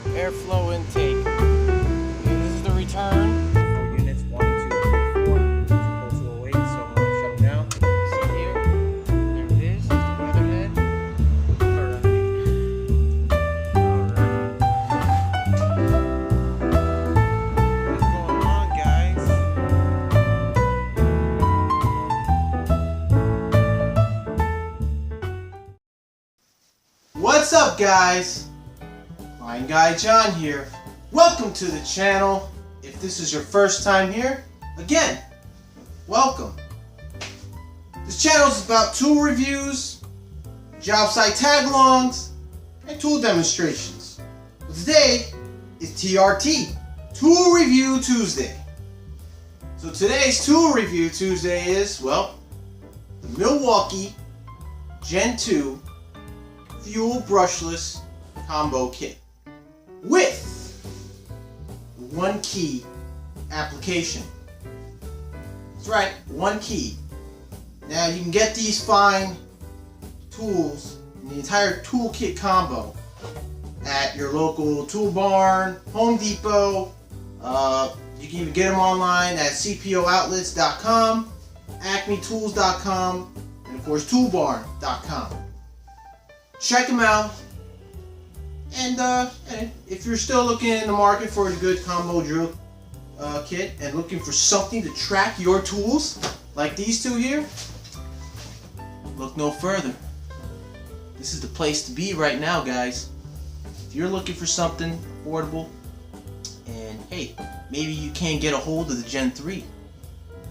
airflow intake. This is the return. 4 units, 1, 2, 3, 4. Too close to 08, so I'm gonna shut them down. See here? There it is. The weatherhead. Alright. What's going on, guys? What's up, guys? Fine Guy John here. Welcome to the channel. If this is your first time here, again, welcome. This channel is about tool reviews, job site tag-alongs, and tool demonstrations. But today is TRT, Tool Review Tuesday. So today's Tool Review Tuesday is, well, the Milwaukee Gen2 Fuel Brushless Combo Kit with one key application. That's right, one key. Now you can get these fine tools, the entire toolkit combo, at your local tool barn, Home Depot. You can even get them online at cpooutlets.com, acmetools.com, and of course toolbarn.com. Check them out. And if you're still looking in the market for a good combo drill kit and looking for something to track your tools, like these two here, look no further. This is the place to be right now, guys. If you're looking for something affordable, and hey, maybe you can't get a hold of the Gen 3,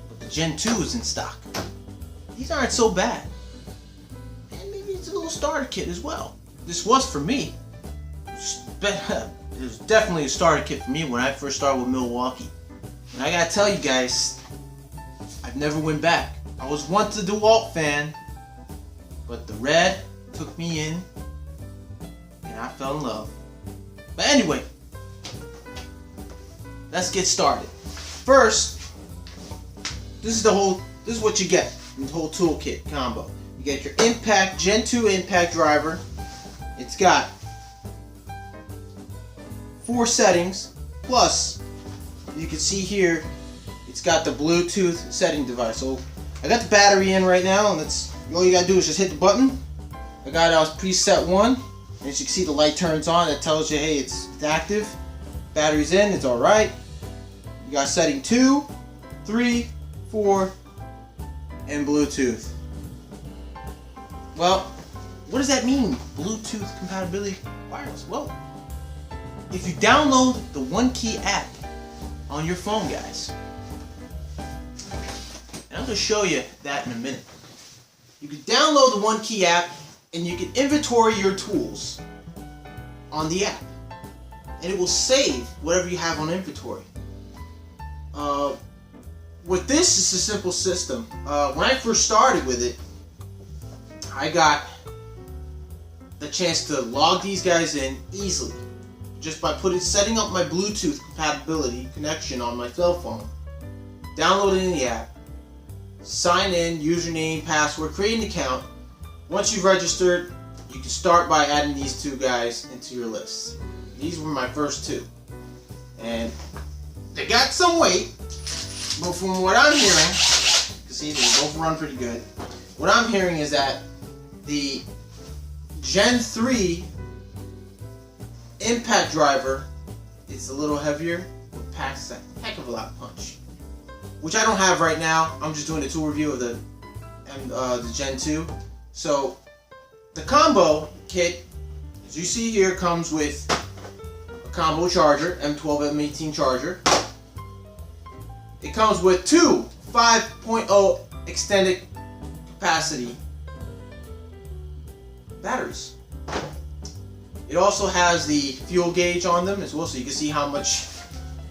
but the Gen 2 is in stock. These aren't so bad. And maybe it's a little starter kit as well. This was for me. It was definitely a starter kit for me when I first started with Milwaukee. And I gotta tell you guys, I've never went back. I was once a DeWalt fan, but the red took me in, and I fell in love. But anyway, let's get started. First, this is what you get in the whole toolkit combo. You get your impact Gen 2 impact driver. It's got 4 settings, plus you can see here it's got the Bluetooth setting device. So I got the battery in right now, and all you gotta do is just hit the button. I got preset 1, and as you can see the light turns on. It tells you, hey, it's active, battery's in, it's alright. You got setting 2, 3, 4, and Bluetooth. Well, what does that mean, Bluetooth compatibility wireless? Well, if you download the One Key app on your phone, guys, and I'm going to show you that in a minute. You can download the One Key app and you can inventory your tools on the app, and it will save whatever you have on inventory. With this, it's a simple system. When I first started with it, I got the chance to log these guys in easily just by setting up my Bluetooth compatibility connection on my cell phone, downloading the app, sign in, username, password, create an account. Once you've registered, you can start by adding these two guys into your list. These were my first two, and they got some weight, but from what I'm hearing, you see they both run pretty good. What I'm hearing is that the Gen 3 impact driver is a little heavier, but packs a heck of a lot of punch, which I don't have right now. I'm just doing a tool review of the Gen 2. So the combo kit, as you see here, comes with a combo charger, M12, M18 charger. It comes with 2 5.0 extended capacity batteries. It also has the fuel gauge on them as well, so you can see how much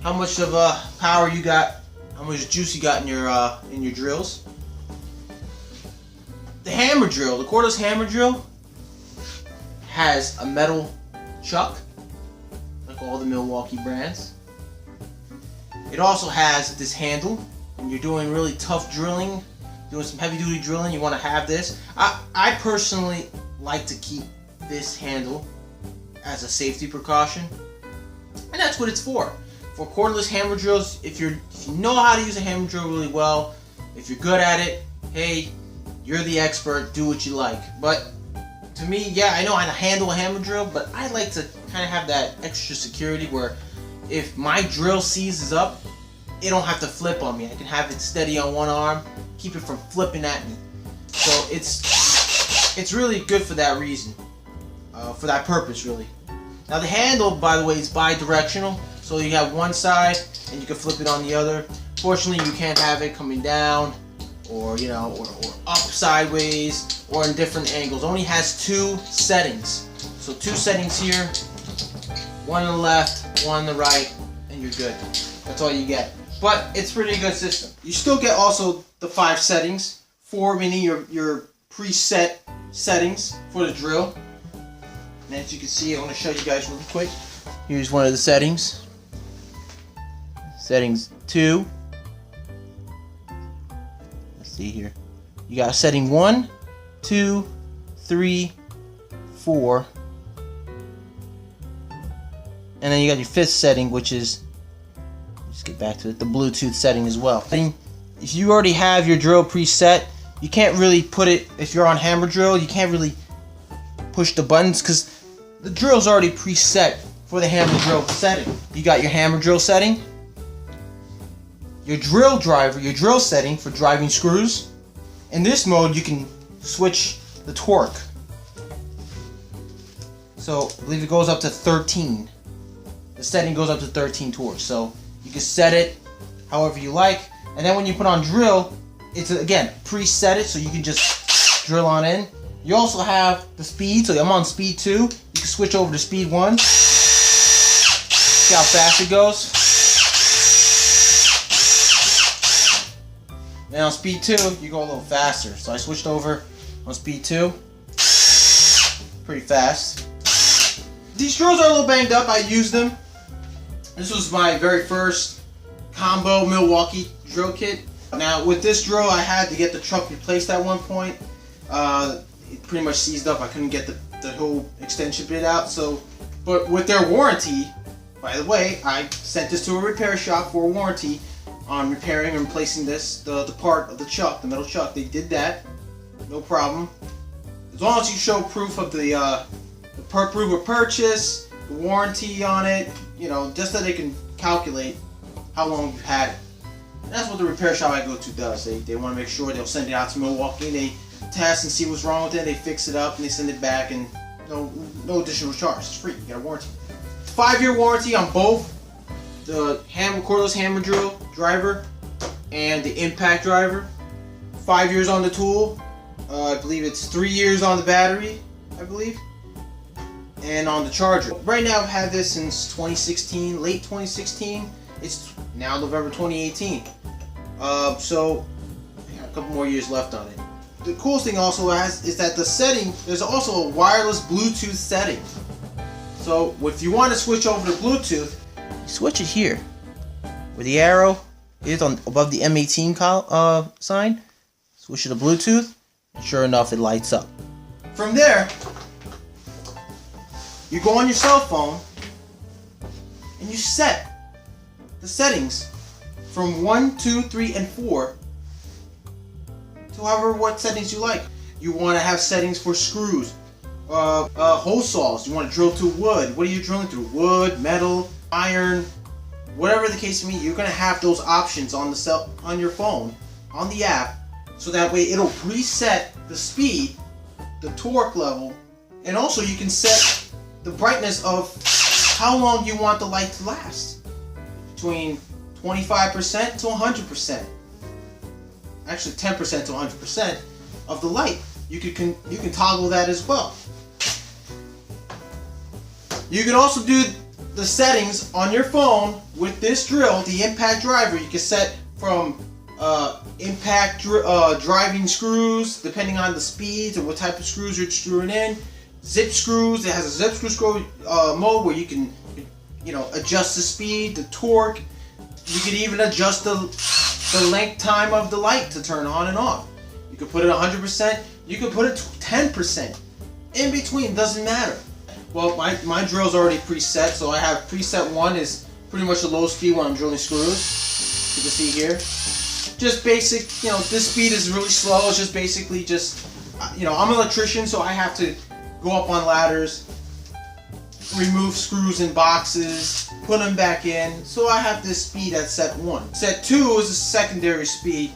of power you got, how much juice you got in your drills. The hammer drill, the cordless hammer drill, has a metal chuck, like all the Milwaukee brands. It also has this handle. When you're doing really tough drilling, doing some heavy duty drilling, you want to have this. I personally like to keep this handle as a safety precaution. that's what it's for cordless hammer drills. If you know how to use a hammer drill really well, if you're good at it, hey, you're the expert, do what you like. But to me, yeah, I know how to handle a hammer drill, but I like to kind of have that extra security where if my drill seizes up, it don't have to flip on me. I can have it steady on one arm, keep it from flipping at me. So it's really good for that reason, for that purpose, really. Now the handle, by the way, is bi-directional, so you have one side and you can flip it on the other. Fortunately, you can't have it coming down or or up sideways or in different angles. It only has 2 settings. So 2 settings here, one on the left, one on the right, and you're good. That's all you get. But it's a pretty good system. You still get also the 5 settings. 4 meaning your preset settings for the drill. And as you can see, I want to show you guys really quick. Here's one of the settings. Settings 2. See here, you got setting 1, 2, 3, 4, and then you got your 5th setting, which is, let's get back to it, the Bluetooth setting as well. And if you already have your drill preset, you can't really put it, if you're on hammer drill, you can't really push the buttons because the drill's already preset for the hammer drill setting. You got your hammer drill setting, your drill driver, your drill setting for driving screws. In this mode, you can switch the torque. So I believe it goes up to 13. The setting goes up to 13 torque. So you can set it however you like. And then when you put on drill, it's again preset it so you can just drill on in. You also have the speed. So I'm on speed 2. You can switch over to speed 1. See how fast it goes. And on speed 2, you go a little faster. So I switched over on speed 2. Pretty fast. These drills are a little banged up. I used them. This was my very first combo Milwaukee drill kit. Now with this drill, I had to get the truck replaced at one point. It pretty much seized up. I couldn't get the whole extension bit out. So, but with their warranty, by the way, I sent this to a repair shop for a warranty on repairing and replacing this, the part of the chuck, the metal chuck. They did that, no problem. As long as you show proof of the proof of purchase, the warranty on it, just so they can calculate how long you've had it. And that's what the repair shop I go to does. They want to make sure they'll send it out to Milwaukee. They test and see what's wrong with it. They fix it up and they send it back, and no additional charge. It's free. You got a warranty. 5-year warranty on both the cordless hammer drill driver and the impact driver. 5 years on the tool. I believe it's 3 years on the battery, I believe, and on the charger. Right now I've had this since 2016, late 2016. It's now November 2018. So I got a couple more years left on it. The coolest thing also is that the setting, there's also a wireless Bluetooth setting. So if you want to switch over to Bluetooth, you switch it here, where the arrow is above the M18 sign. Switch it to Bluetooth, and sure enough, it lights up. From there, you go on your cell phone and you set the settings from 1, 2, 3, and 4 to however what settings you like. You want to have settings for screws, hole saws. You want to drill through wood. What are you drilling through? Wood, metal, iron, whatever the case may be. You're gonna have those options on your phone, on the app, so that way it'll preset the speed, the torque level, and also you can set the brightness of how long you want the light to last, between 25% to 100%. Actually, 10% to 100% of the light. You can toggle that as well. You can also do the settings on your phone with this drill, the impact driver. You can set from impact driving screws, depending on the speeds and what type of screws you're screwing in. Zip screws. It has a zip screw mode where you can adjust the speed, the torque. You can even adjust the length time of the light to turn on and off. You can put it 100%. You can put it to 10%. In between, doesn't matter. Well, my drill's already preset, so I have preset 1 is pretty much a low speed when I'm drilling screws. You can see here. Just basic, this speed is really slow. It's just basically just, I'm an electrician, so I have to go up on ladders, remove screws in boxes, put them back in. So I have this speed at set 1. Set 2 is a secondary speed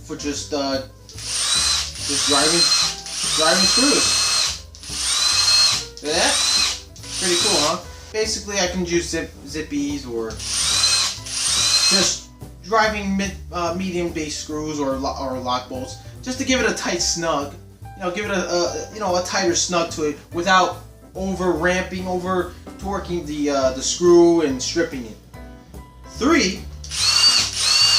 for just driving screws. See that? Pretty cool, huh? Basically, I can use zippies or just driving medium base screws or lock bolts, just to give it a tight snug. Give it a tighter snug to it without over ramping, over torquing the screw and stripping it. 3.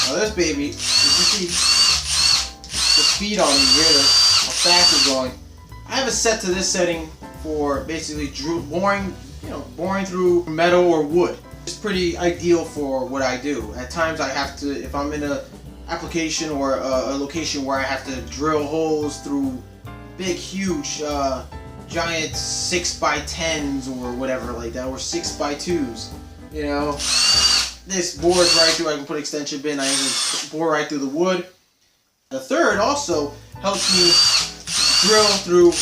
Now this baby, you can see the speed on me here, how fast it's going. I have it set to this setting for basically boring through metal or wood. It's pretty ideal for what I do. At times I have to, if I'm in a application or a location where I have to drill holes through big, huge, giant 6x10s or whatever like that, or 6x2s. This bores right through. I can put extension bin. I can bore right through the wood. The third also helps me drill through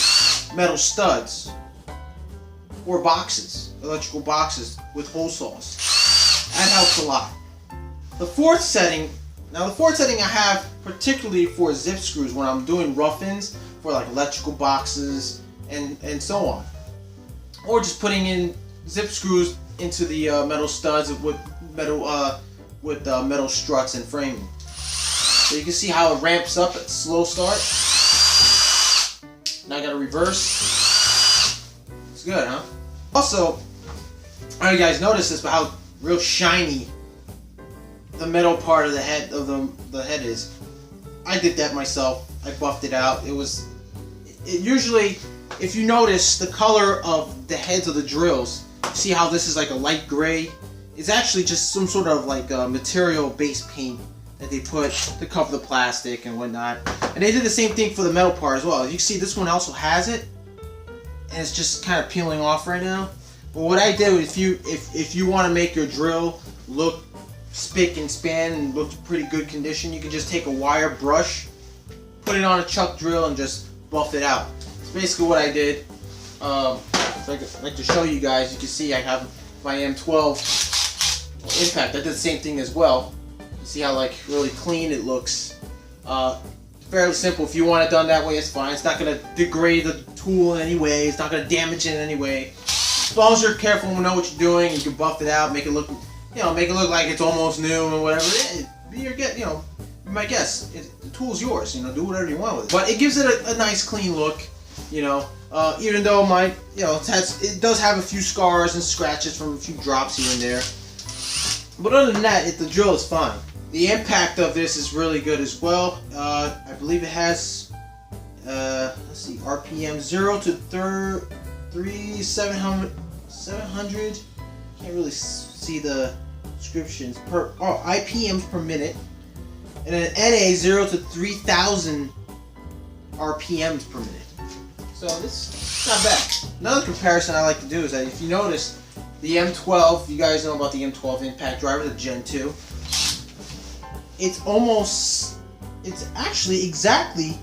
metal studs or boxes, electrical boxes with hole saws. That helps a lot. The fourth setting I have particularly for zip screws when I'm doing rough-ins for like electrical boxes and so on, or just putting in zip screws into the metal studs with metal struts and framing. So you can see how it ramps up at slow start. Now I got to reverse. It's good, huh? Also, I don't know if you guys noticed this, but how real shiny the metal part of the head is. I did that myself. I buffed it out. It usually, if you notice the color of the heads of the drills, see how this is like a light gray? It's actually just some sort of like a material base paint that they put to cover the plastic and whatnot. And they did the same thing for the metal part as well. You can see this one also has it, and it's just kind of peeling off right now. But what I did, if you want to make your drill look spick and span and look pretty good condition, you can just take a wire brush, put it on a chuck drill, and just buff it out. It's basically what I did. I'd like to show you guys. You can see I have my M12 impact. I did the same thing as well. You see how like really clean it looks. Fairly simple. If you want it done that way, it's fine. It's not going to degrade the tool in any way. It's not going to damage it in any way. As long as you're careful and know what you're doing, you can buff it out, make it look, make it look like it's almost new and whatever. You might guess the tool's yours. Do whatever you want with it. But it gives it a nice clean look. Even though it does have a few scars and scratches from a few drops here and there. But other than that, the drill is fine. The impact of this is really good as well. I believe it has, let's see, RPM 0 to 700. Can't really see the descriptions. IPMs per minute. And then NA 0 to 3000 RPMs per minute. So this is not bad. Another comparison I like to do is that if you notice, the M12, you guys know about the M12 impact driver, the Gen 2. It's actually exactly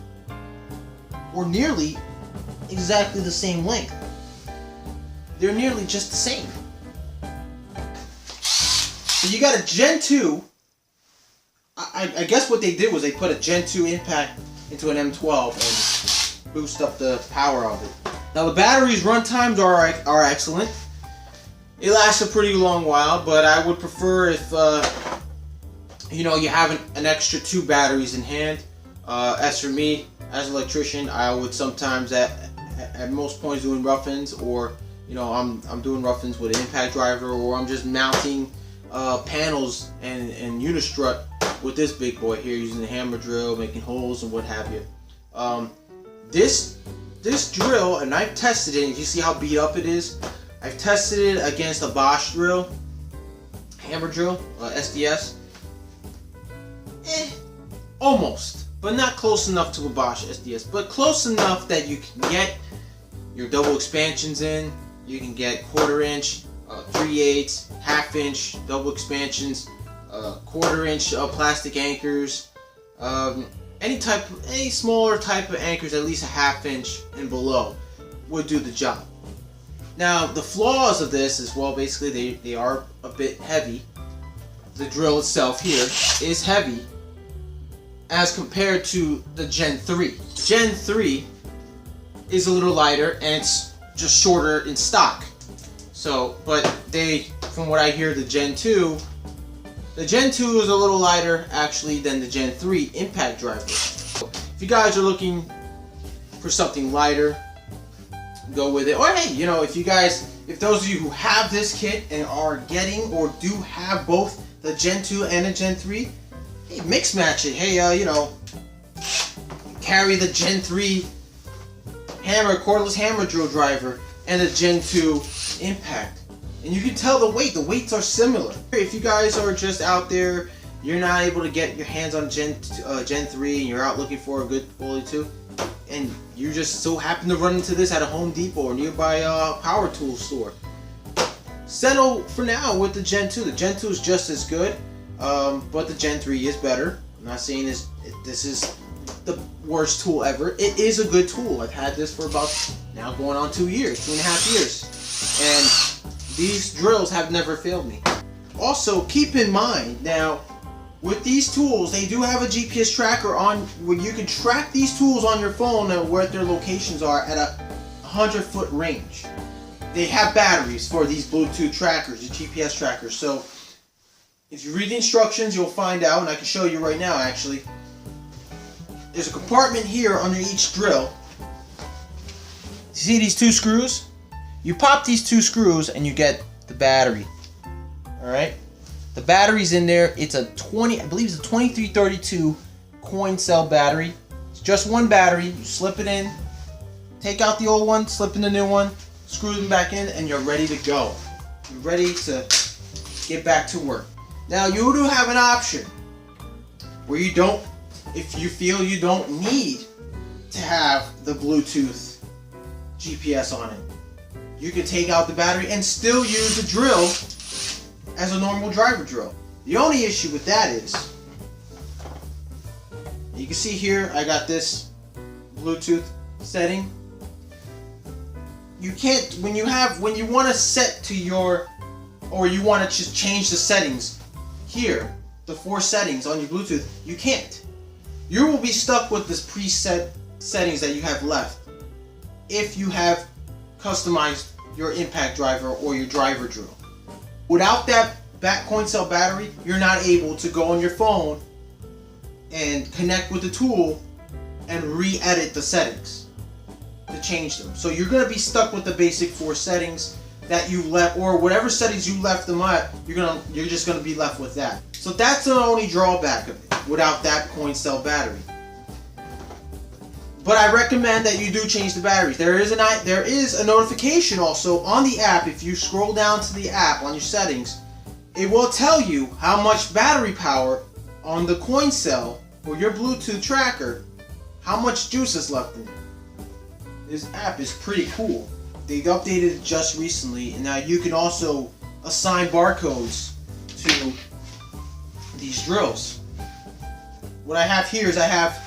or nearly exactly the same length. They're nearly just the same. So you got a Gen 2. I guess what they did was they put a Gen 2 impact into an M12 and boost up the power of it. Now the battery's run times are excellent. It lasts a pretty long while, but I would prefer if you have an extra 2 batteries in hand. As for me, as an electrician, I would sometimes at most points doing rough-ins, or I'm doing rough-ins with an impact driver, or I'm just mounting panels and unistrut with this big boy here, using the hammer drill, making holes and what have you. This drill, and I've tested it, and you see how beat up it is. I've tested it against a Bosch drill, hammer drill, SDS. Almost, but not close enough to a Bosch SDS, but close enough that you can get, your double expansions in. You can get 1/4 inch, 3/8, 1/2 inch double expansions, 1/4 inch plastic anchors, any smaller type of anchors, at least a 1/2 inch and below, would do the job. Now the flaws of this is, well, basically they are a bit heavy. The drill itself here is heavy as compared to the Gen 3. Gen 3 is a little lighter and it's just shorter in stock. So, but from what I hear, the Gen 2 is a little lighter actually than the Gen 3 impact driver. So if you guys are looking for something lighter, go with it. Or hey, you know, if those of you who have this kit and are getting or do have both the Gen 2 and the Gen 3, hey, mix match it. Hey, you know, carry the Gen 3 cordless hammer drill driver and the Gen 2 impact, and you can tell the weights are similar. If you guys are just out there, you're not able to get your hands on Gen 3 and you're out looking for a good quality 2, and you just so happen to run into this at a Home Depot or nearby power tool store, settle for now with the Gen 2. The Gen 2 is just as good, but the Gen 3 is better. I'm not saying this is the worst tool ever. It is a good tool. I've had this for about now going on 2 years, 2.5 years, and these drills have never failed me. Also, keep in mind now, with these tools, they do have a GPS tracker on where you can track these tools on your phone and where their locations are at a 100-foot range. They have batteries for these Bluetooth trackers, the GPS trackers. So if you read the instructions, you'll find out, and I can show you right now actually. There's a compartment here under each drill. See these 2 screws? You pop these 2 screws and you get the battery. Alright? The battery's in there. It's I believe it's a 2332 coin cell battery. It's just one battery. You slip it in, take out the old one, slip in the new one, screw them back in, and you're ready to go. You're ready to get back to work. Now you do have an option where you don't, if you feel you don't need to have the Bluetooth GPS on it, you can take out the battery and still use the drill as a normal driver drill. The only issue with that is, you can see here I got this Bluetooth setting. You can't, when you want to set to your, or you want to just change the settings here, the 4 settings on your Bluetooth, you can't. You will be stuck with this preset settings that you have left if you have customized your impact driver or your driver drill. Without that coin cell battery, you're not able to go on your phone and connect with the tool and re-edit the settings to change them. So you're going to be stuck with the basic 4 settings that you left, or whatever settings you left them at. You're just going to be left with that. So that's the only drawback of it, without that coin cell battery. But I recommend that you do change the batteries. There is a notification also on the app. If you scroll down to the app on your settings, it will tell you how much battery power on the coin cell or your Bluetooth tracker, how much juice is left in it. This app is pretty cool. They've updated it just recently, and now you can also assign barcodes to these drills. What I have here is I have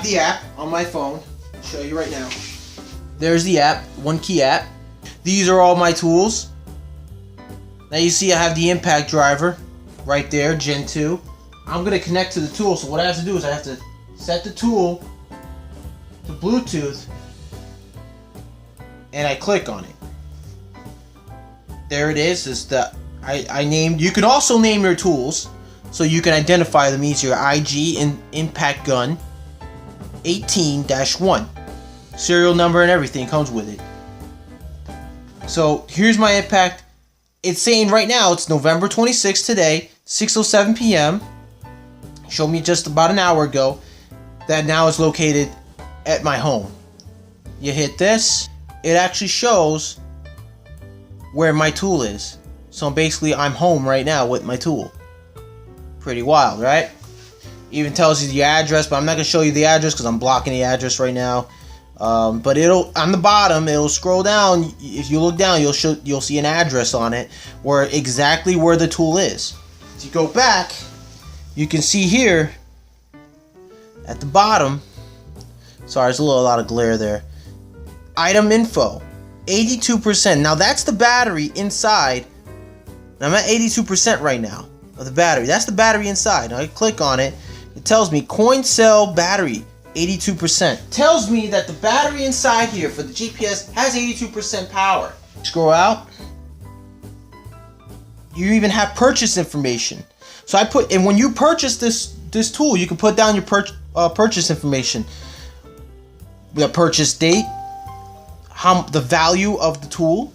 the app on my phone. I'll show you right now. There's the app, one key app. These are all my tools. Now you see I have the impact driver right there, Gen 2. I'm going to connect to the tool, so what I have to do is I have to set the tool to Bluetooth and I click on it. There it is. I named. You can also name your tools so you can identify them easier. IG and impact gun 18-1. Serial number and everything comes with it. So here's my impact. It's saying right now it's November 26th today, 6:07 p.m. Showed me just about an hour ago that now is located at my home. You hit this, it actually shows where my tool is. So basically I'm home right now with my tool. Pretty wild, right? Even tells you the address, but I'm not going to show you the address because I'm blocking the address right now. But it'll, on the bottom, it'll scroll down. If you look down, you'll see an address on it where exactly where the tool is. If you go back, you can see here at the bottom. Sorry, there's a lot of glare there. Item info, 82%. Now that's the battery inside. I'm at 82% right now of the battery. That's the battery inside. Now I click on it. It tells me coin cell battery 82%. Tells me that the battery inside here for the GPS has 82% power. Scroll out. You even have purchase information. So I put, and when you purchase this tool, you can put down your purchase information. The purchase date, the value of the tool,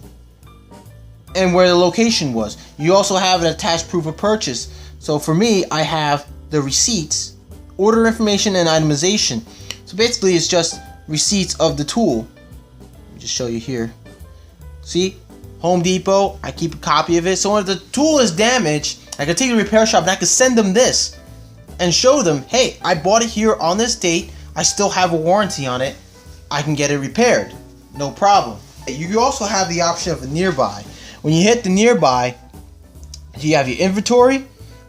and where the location was. You also have an attached proof of purchase. So for me, I have the receipts, order information, and itemization. So basically it's just receipts of the tool. Let me just show you here. See, Home Depot, I keep a copy of it. So if the tool is damaged, I can take it to the repair shop and I can send them this and show them, hey, I bought it here on this date. I still have a warranty on it. I can get it repaired, no problem. You also have the option of a nearby. When you hit the nearby, you have your inventory,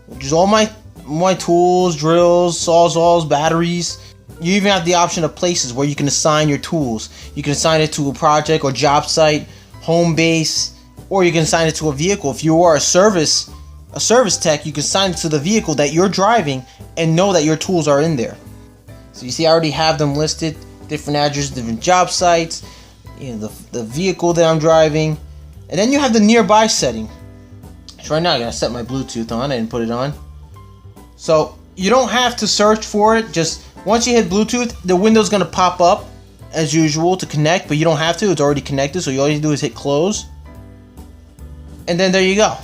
which is all my tools, drills, sawzalls, batteries. You even have the option of places where you can assign your tools. You can assign it to a project or job site, home base, or you can assign it to a vehicle. If you are a service tech, you can assign it to the vehicle that you're driving and know that your tools are in there. So you see, I already have them listed, different addresses, different job sites, you know, the vehicle that I'm driving. And then you have the nearby setting. So right now I'm gonna set my Bluetooth on. I didn't put it on. So you don't have to search for it. Just once you hit Bluetooth, the window's gonna pop up as usual to connect, but you don't have to. It's already connected. So all you do is hit close, and then there you go.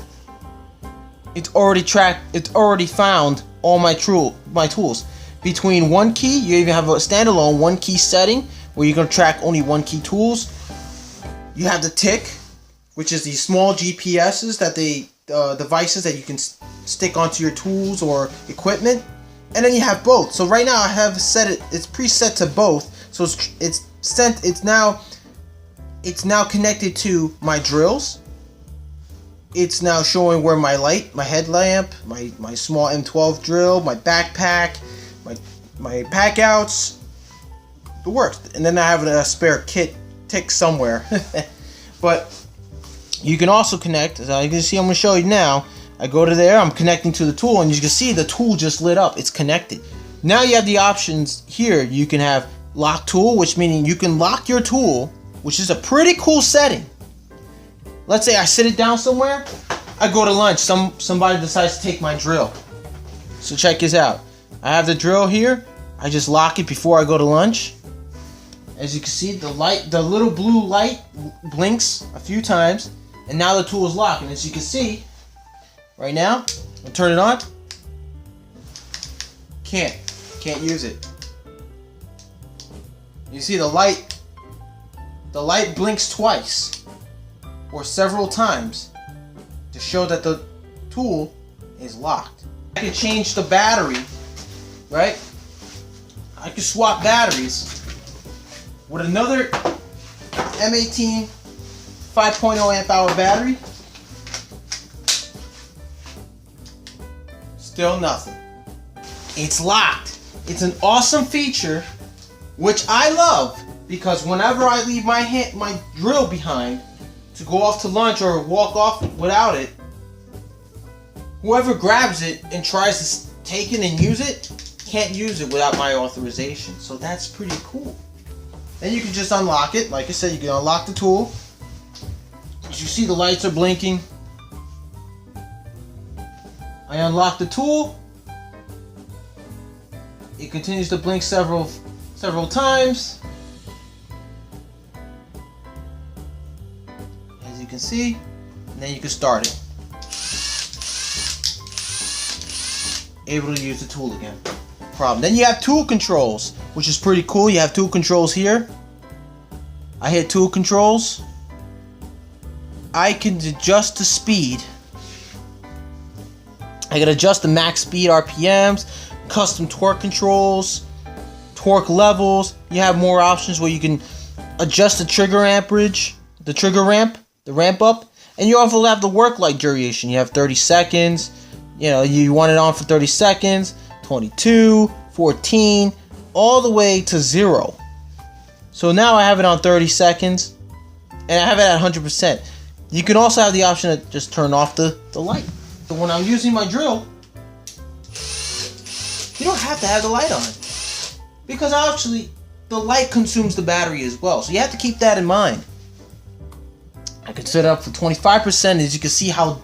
It's already tracked. It's already found all my tools. Between one key, you even have a standalone one key setting where you're gonna track only one key tools. You have the tick, which is these small GPSs that devices that you can stick onto your tools or equipment, and then you have both. So right now I have set it. It's preset to both. So it's now connected to my drills. It's now showing where my light, my headlamp, my small M12 drill, my backpack, my pack outs, the works. And then I have a spare tick somewhere. But you can also connect, as you can see, I'm going to show you now. I go to there, I'm connecting to the tool, and you can see the tool just lit up. It's connected. Now you have the options here. You can have lock tool, which meaning you can lock your tool, which is a pretty cool setting. Let's say I sit it down somewhere, I go to lunch, somebody decides to take my drill. So check this out. I have the drill here. I just lock it before I go to lunch. As you can see, the little blue light blinks a few times, and now the tool is locked. And as you can see, right now, I'll turn it on. Can't use it. You see the light blinks twice or several times to show that the tool is locked. I can change the battery, right? I can swap batteries with another M18 5.0 amp hour battery. Still nothing. It's locked. It's an awesome feature, which I love, because whenever I leave my drill behind to go off to lunch or walk off without it, whoever grabs it and tries to take it and use it can't use it without my authorization. So that's pretty cool. Then you can just unlock it. Like I said, you can unlock the tool. As you see, the lights are blinking. I unlock the tool. It continues to blink several times. As you can see, and then you can start it. Able to use the tool again. Problem. Then you have tool controls, which is pretty cool. You have tool controls here. I hit tool controls. I can adjust the speed. I can adjust the max speed, RPMs, custom torque controls, torque levels. You have more options where you can adjust the trigger amperage, the trigger ramp, the ramp up. And you also have the work light duration. You have 30 seconds. You know, you want it on for 30 seconds, 22, 14, all the way to 0. So now I have it on 30 seconds, and I have it at 100%. You can also have the option to just turn off the light. So when I'm using my drill, you don't have to have the light on, because actually the light consumes the battery as well. So you have to keep that in mind. I could set it up for 25%. As you can see how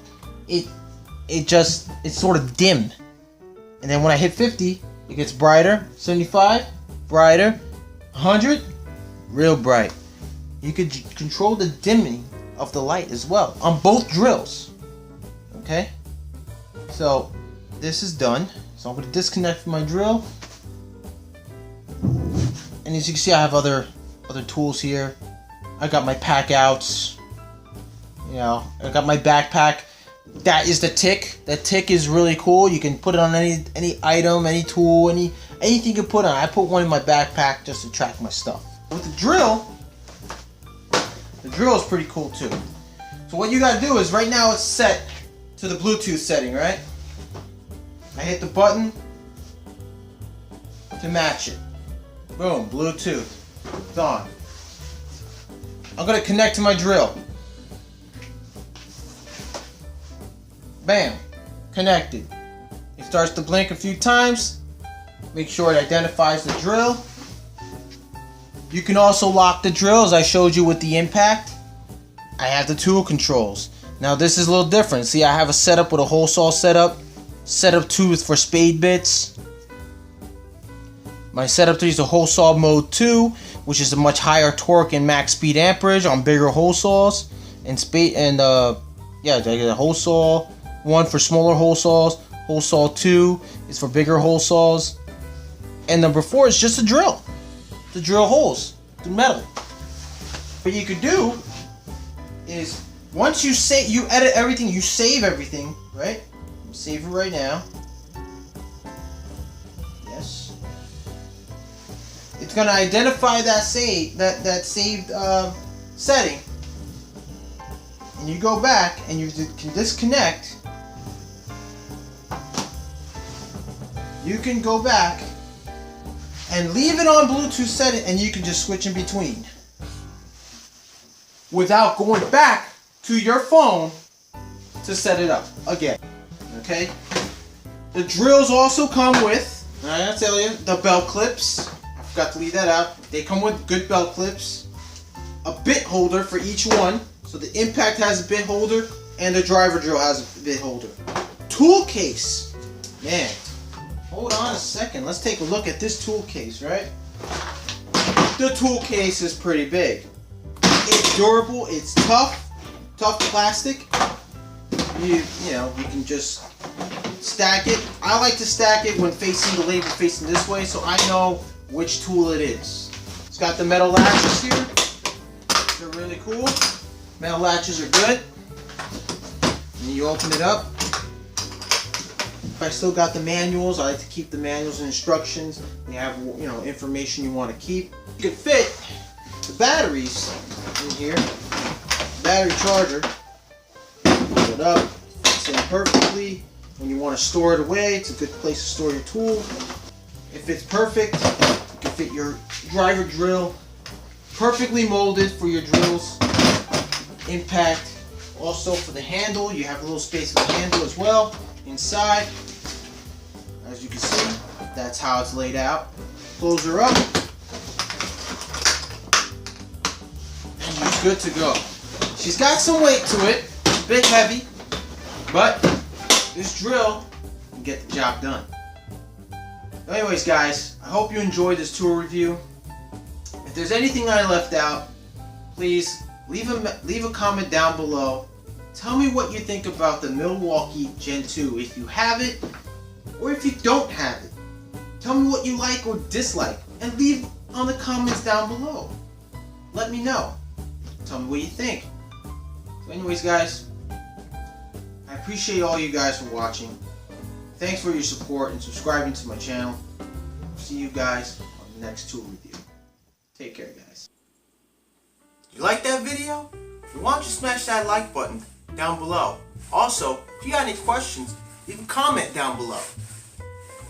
it's sort of dim. And then when I hit 50, it gets brighter. 75, brighter. 100, real bright. You could control the dimming of the light as well on both drills. Okay? So this is done. So I'm going to disconnect from my drill. And as you can see, I have other tools here. I got my pack outs. You know, I got my backpack. That is the tick. That tick is really cool. You can put it on any item, any tool, anything you can put on. I put one in my backpack just to track my stuff. With the drill is pretty cool too. So what you gotta do is, right now it's set to the Bluetooth setting, right? I hit the button to match it. Boom, Bluetooth. It's on. I'm gonna connect to my drill. Bam, connected. It starts to blink a few times. Make sure it identifies the drill. You can also lock the drill, as I showed you with the impact. I have the tool controls. Now this is a little different. See, I have a setup with a hole saw setup. Setup 2 is for spade bits. My setup 3 is the hole saw mode 2, which is a much higher torque and max speed amperage on bigger hole saws. And yeah, the hole saw 1 for smaller hole saws. Hole saw 2 is for bigger hole saws. And number 4 is just a drill. To drill holes through metal. What you could do is, once you edit everything, you save everything, right? Save it right now. Yes. It's gonna identify that saved setting, and you go back and you can disconnect. You can go back and leave it on Bluetooth setting, and you can just switch in between without going back to your phone to set it up again. Okay? The drills also come with, I gotta tell you, the belt clips. I forgot to leave that out. They come with good belt clips, a bit holder for each one. So the impact has a bit holder and the driver drill has a bit holder. Tool case. Man, hold on a second. Let's take a look at this tool case, right? The tool case is pretty big. It's durable, it's tough plastic. You know, you can just stack it. I like to stack it when facing the label facing this way, so I know which tool it is. It's got the metal latches here. They're really cool. Metal latches are good. And you open it up. If I still got the manuals, I like to keep the manuals and instructions. They have, you know, information you want to keep. You can fit the batteries in here. Battery charger. Pull it up. Fits in perfectly. When you want to store it away, it's a good place to store your tool. If it's perfect, you can fit your driver drill. Perfectly molded for your drills. Impact. Also for the handle, you have a little space for the handle as well inside. As you can see, that's how it's laid out. Close her up, and you're good to go. She's got some weight to it, it's a bit heavy, but this drill can get the job done. Anyways, guys, I hope you enjoyed this tool review. If there's anything I left out, please leave a comment down below. Tell me what you think about the Milwaukee Gen 2, if you have it or if you don't have it. Tell me what you like or dislike, and leave on the comments down below. Let me know. Tell me what you think. So anyways, guys, I appreciate all you guys for watching. Thanks for your support and subscribing to my channel. See you guys on the next tool review. Take care, guys. You like that video? Then why don't you smash that like button down below. Also, if you got any questions, leave a comment down below.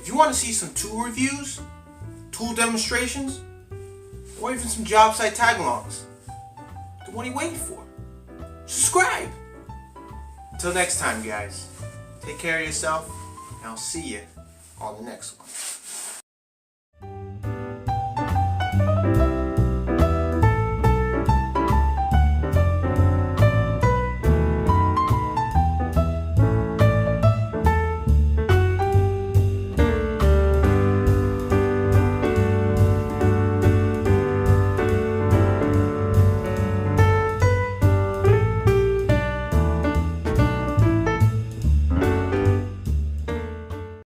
If you want to see some tool reviews, tool demonstrations, or even some job site tag-alongs, then what are you waiting for? Subscribe! Until next time, guys, take care of yourself, and I'll see you on the next one.